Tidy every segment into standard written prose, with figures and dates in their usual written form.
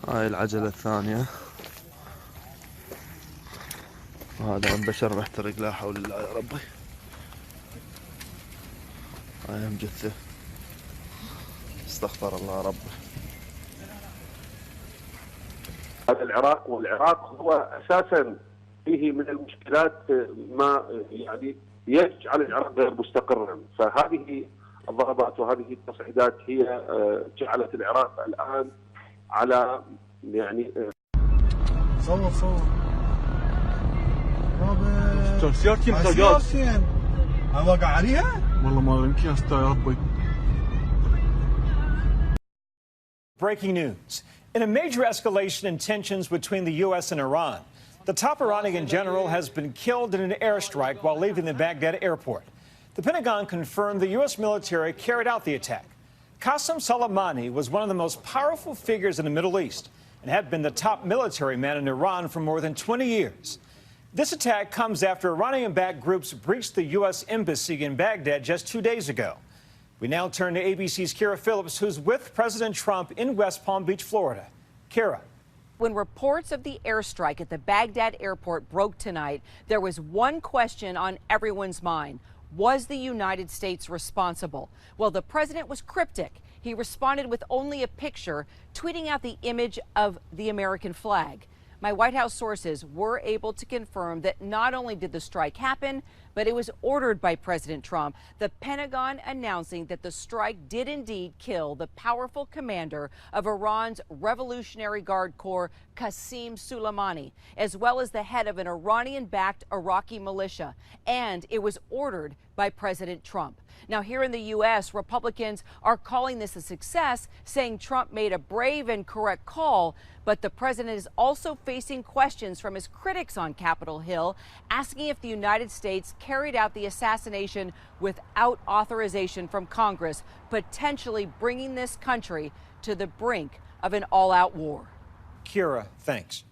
هاي العجلة الثانية، وهذا البشر محترق، لا حول الله يا ربي. هاي مجثة، استغفر الله ربي. هذا العراق، والعراق هو اساسا فيه من المشكلات ما يعني يجعل العراق غير مستقرا، فهذه الضربات وهذه التصعيدات هي جعلت العراق الان على يعني صور سيارتي مخرجات وقع عليها؟ والله ما يمكن يا ربي. Breaking news. In a major escalation in tensions between the U.S. and Iran, the top Iranian general has been killed in an airstrike while leaving the Baghdad airport. The Pentagon confirmed the U.S. military carried out the attack. Qassem Soleimani was one of the most powerful figures in the Middle East and had been the top military man in Iran for more than 20 years. This attack comes after Iranian-backed groups breached the U.S. embassy in Baghdad just 2 days ago. We now turn to ABC's Kira Phillips, who's with President Trump in West Palm Beach, Florida. Kira. When reports of the airstrike at the Baghdad airport broke tonight, there was one question on everyone's mind. Was the United States responsible? Well, the president was cryptic. He responded with only a picture, tweeting out the image of the American flag. My White House sources were able to confirm that not only did the strike happen, but it was ordered by President Trump. The Pentagon announcing that the strike did indeed kill the powerful commander of Iran's Revolutionary Guard Corps, Qassem Soleimani, as well as the head of an Iranian-backed Iraqi militia. And it was ordered by President Trump. Now, here in the U.S., Republicans are calling this a success, saying Trump made a brave and correct call. But the president is also facing questions from his critics on Capitol Hill, asking if the United States carried out the assassination without authorization from Congress, potentially bringing this country to the brink of an all-out war. Kira, thanks.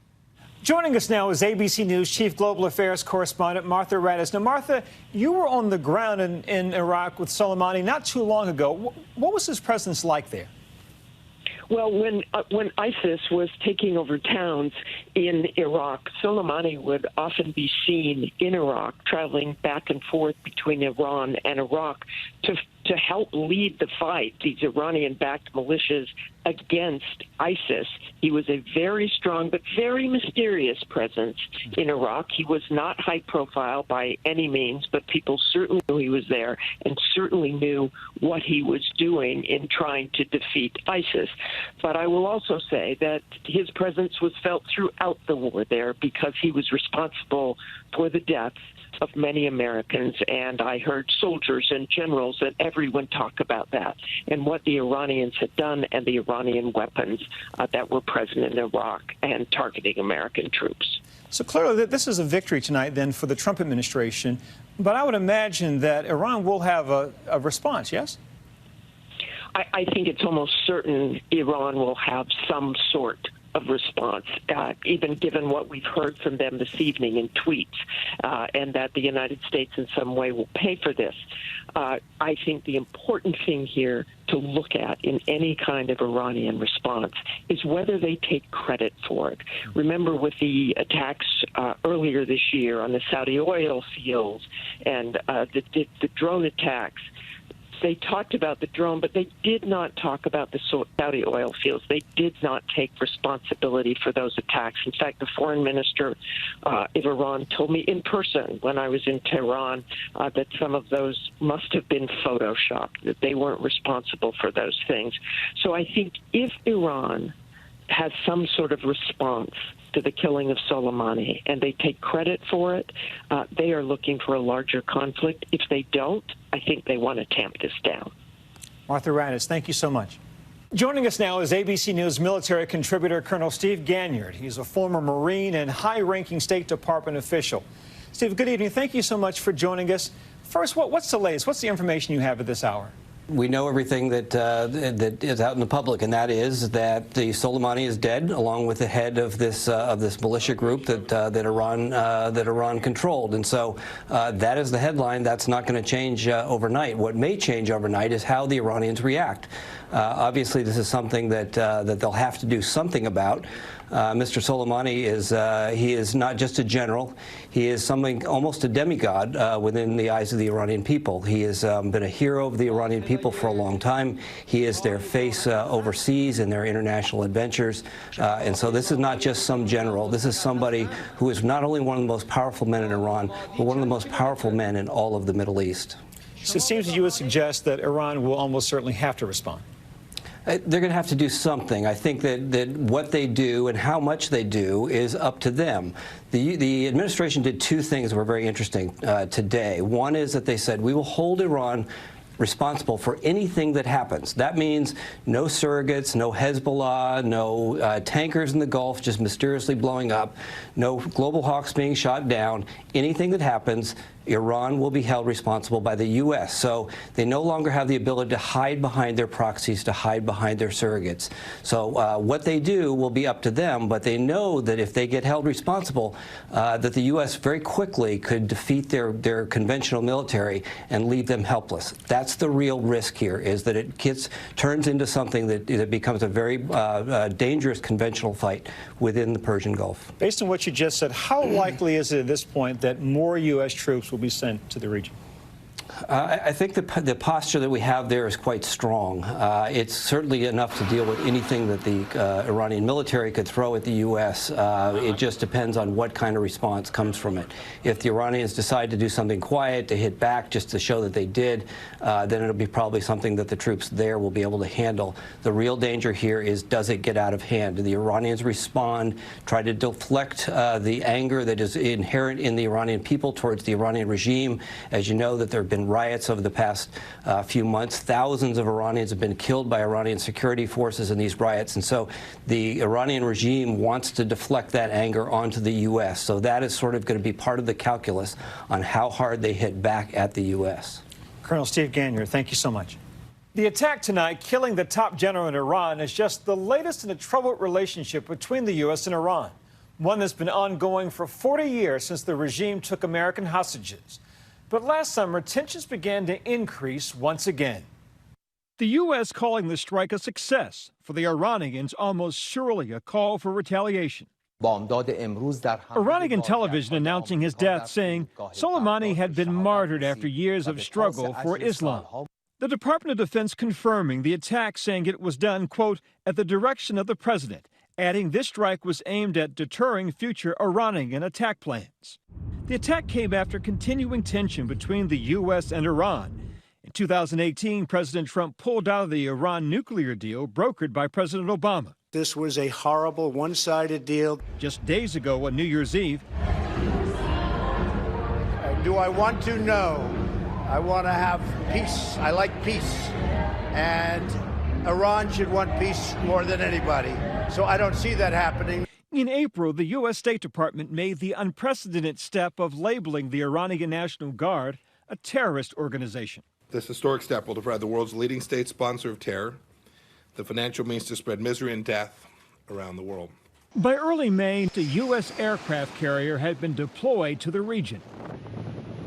Joining us now is ABC News Chief Global Affairs Correspondent Martha Raddatz. Now, Martha, you were on the ground in Iraq with Soleimani not too long ago. What was his presence like there? Well, when ISIS was taking over towns in Iraq, Soleimani would often be seen in Iraq, traveling back and forth between Iran and Iraq to help lead the fight, these Iranian-backed militias against ISIS. He was a very strong but very mysterious presence in Iraq. He was not high profile by any means, but people certainly knew he was there and certainly knew what he was doing in trying to defeat ISIS. But I will also say that his presence was felt throughout the war there because he was responsible for the deaths of many Americans, and I heard soldiers and generals and everyone talk about that and what the Iranians had done and the Iranian weapons that were present in Iraq and targeting American troops. So clearly this is a victory tonight then for the Trump administration, but I would imagine that Iran will have a response, yes? I think it's almost certain Iran will have some sort of response, even given what we've heard from them this evening in tweets, and that the United States in some way will pay for this. I think the important thing here to look at in any kind of Iranian response is whether they take credit for it. Remember with the attacks earlier this year on the Saudi oil fields and the drone attacks, they talked about the drone, but they did not talk about the Saudi oil fields. They did not take responsibility for those attacks. In fact, the foreign minister of Iran told me in person when I was in Tehran that some of those must have been photoshopped, that they weren't responsible for those things. So I think if Iran has some sort of response to the killing of Soleimani and they take credit for it, they are looking for a larger conflict. If they don't, I think they want to tamp this down. Martha Raddatz, thank you so much. Joining us now is ABC News military contributor Colonel Steve Ganyard. He's a former Marine and high-ranking State Department official. Steve, good evening. Thank you so much for joining us. First, what's the latest? What's the information you have at this hour? We know everything that is out in the public, and that is that the Soleimani is dead, along with the head of this militia group that Iran controlled. And so that is the headline. That's not going to change overnight. What may change overnight is how the Iranians react. Obviously, this is something that they'll have to do something about. Mr. Soleimani is not just a general. He is something almost a demigod within the eyes of the Iranian people. He has been a hero of the Iranian people for a long time. He is their face overseas in their international adventures. And so this is not just some general. This is somebody who is not only one of the most powerful men in Iran, but one of the most powerful men in all of the Middle East. So it seems that you would suggest that Iran will almost certainly have to respond. They're going to have to do something. I think that what they do and how much they do is up to them. The administration did two things that were very interesting today. One is that they said, we will hold Iran responsible for anything that happens. That means no surrogates, no Hezbollah, no tankers in the Gulf just mysteriously blowing up, no global hawks being shot down. Anything that happens, Iran will be held responsible by the U.S. So they no longer have the ability to hide behind their proxies, to hide behind their surrogates. So what they do will be up to them, but they know that if they get held responsible, that the U.S. very quickly could defeat their conventional military and leave them helpless. That's the real risk here, is that it turns into something that becomes a very dangerous conventional fight within the Persian Gulf. Based on what you just said, how likely is it at this point that more U.S. troops will be sent to the region? I think the posture that we have there is quite strong. It's certainly enough to deal with anything that the Iranian military could throw at the U.S. It just depends on what kind of response comes from it. If the Iranians decide to do something quiet, to hit back just to show that they did, then it'll be probably something that the troops there will be able to handle. The real danger here is, does it get out of hand? Do the Iranians respond, try to deflect the anger that is inherent in the Iranian people towards the Iranian regime? As you know, that there have been riots over the past few months. Thousands of Iranians have been killed by Iranian security forces in these riots. And so the Iranian regime wants to deflect that anger onto the U.S. So that is sort of going to be part of the calculus on how hard they hit back at the U.S. Colonel Steve Gagnier, thank you so much. The attack tonight, killing the top general in Iran, is just the latest in a troubled relationship between the U.S. and Iran, one that's been ongoing for 40 years since the regime took American hostages. But last summer, tensions began to increase once again. The U.S. calling the strike a success. For the Iranians, almost surely a call for retaliation. Iranian television announcing his death, saying Soleimani had been martyred after years of struggle for Islam. The Department of Defense confirming the attack, saying it was done, quote, at the direction of the president, adding this strike was aimed at deterring future Iranian attack plans. The attack came after continuing tension between the U.S. and Iran. In 2018, President Trump pulled out of the Iran nuclear deal brokered by President Obama. This was a horrible, one-sided deal. Just days ago on New Year's Eve, do I want to? No. I want to have peace. I like peace. And Iran should want peace more than anybody. So I don't see that happening. In April, the U.S. State Department made the unprecedented step of labeling the Iranian National Guard a terrorist organization. This historic step will deprive the world's leading state sponsor of terror the financial means to spread misery and death around the world. By early May, the U.S. aircraft carrier had been deployed to the region.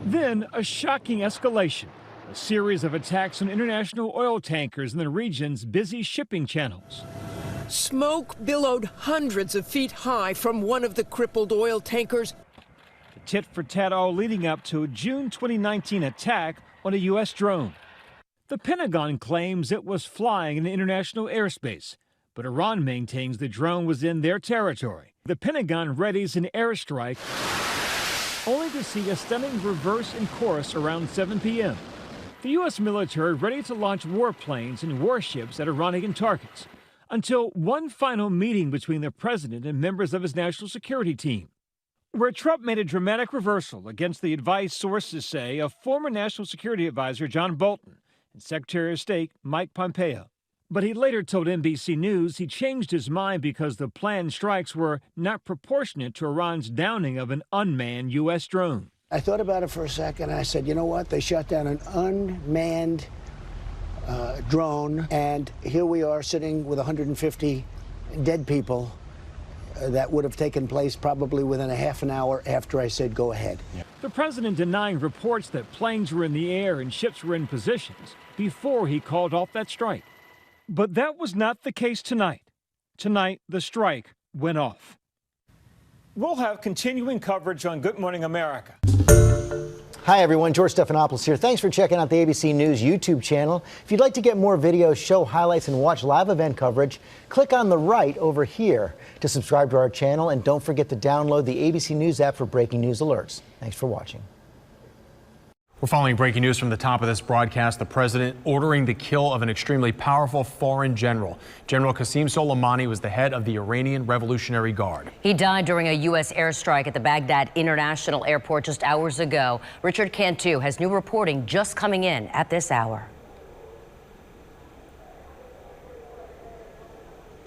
Then a shocking escalation, a series of attacks on international oil tankers in the region's busy shipping channels. Smoke billowed hundreds of feet high from one of the crippled oil tankers. The tit-for-tat all leading up to a June 2019 attack on a U.S. drone. The Pentagon claims it was flying in international airspace, but Iran maintains the drone was in their territory. The Pentagon readies an airstrike, only to see a stunning reverse in course around 7 p.m. The U.S. military ready to launch warplanes and warships at Iranian targets, until one final meeting between the president and members of his national security team, where Trump made a dramatic reversal against the advice sources say of former National Security Advisor John Bolton and Secretary of State Mike Pompeo. But he later told NBC News he changed his mind because the planned strikes were not proportionate to Iran's downing of an unmanned U.S. drone. I thought about it for a second, and I said, you know what? They shot down an unmanned drone, and here we are sitting with 150 dead people. That would have taken place probably within a half an hour after I said go ahead. The president denying reports that planes were in the air and ships were in positions before he called off that strike. But that was not the case tonight. Tonight, the strike went off. We'll have continuing coverage on Good Morning America. Hi, everyone. George Stephanopoulos here. Thanks for checking out the ABC News YouTube channel. If you'd like to get more videos, show highlights, and watch live event coverage, click on the right over here to subscribe to our channel. And don't forget to download the ABC News app for breaking news alerts. Thanks for watching. We're following breaking news from the top of this broadcast. The president ordering the kill of an extremely powerful foreign general. General Qassem Soleimani was the head of the Iranian Revolutionary Guard. He died during a U.S. airstrike at the Baghdad International Airport just hours ago. Richard Cantu has new reporting just coming in at this hour.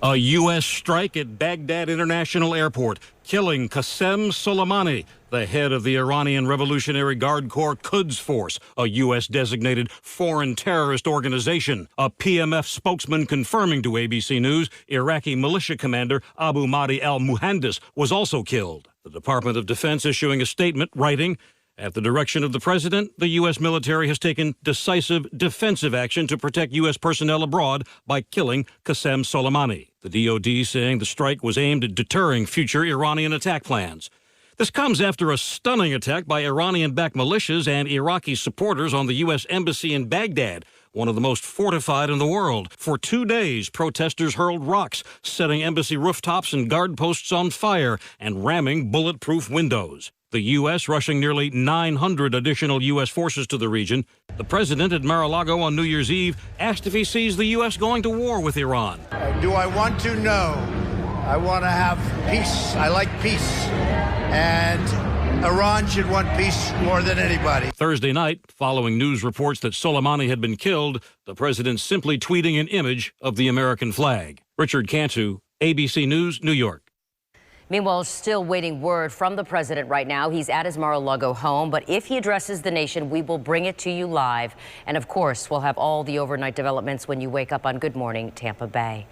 A U.S. strike at Baghdad International Airport, killing Qassem Soleimani, the head of the Iranian Revolutionary Guard Corps Quds Force, a U.S.-designated foreign terrorist organization. A PMF spokesman confirming to ABC News Iraqi militia commander Abu Mahdi al-Muhandis was also killed. The Department of Defense issuing a statement writing, "At the direction of the president, the U.S. military has taken decisive defensive action to protect U.S. personnel abroad by killing Qassem Soleimani." The DoD saying the strike was aimed at deterring future Iranian attack plans. This comes after a stunning attack by Iranian-backed militias and Iraqi supporters on the U.S. Embassy in Baghdad, one of the most fortified in the world. For 2 days, protesters hurled rocks, setting embassy rooftops and guard posts on fire and ramming bulletproof windows. The U.S. rushing nearly 900 additional U.S. forces to the region. The president at Mar-a-Lago on New Year's Eve asked if he sees the U.S. going to war with Iran. Do I want to? No. I want to have peace. I like peace. And Iran should want peace more than anybody. Thursday night, following news reports that Soleimani had been killed, the president simply tweeting an image of the American flag. Richard Cantu, ABC News, New York. Meanwhile, still waiting word from the president right now. He's at his Mar-a-Lago home, but if he addresses the nation, we will bring it to you live. And of course, we'll have all the overnight developments when you wake up on Good Morning Tampa Bay.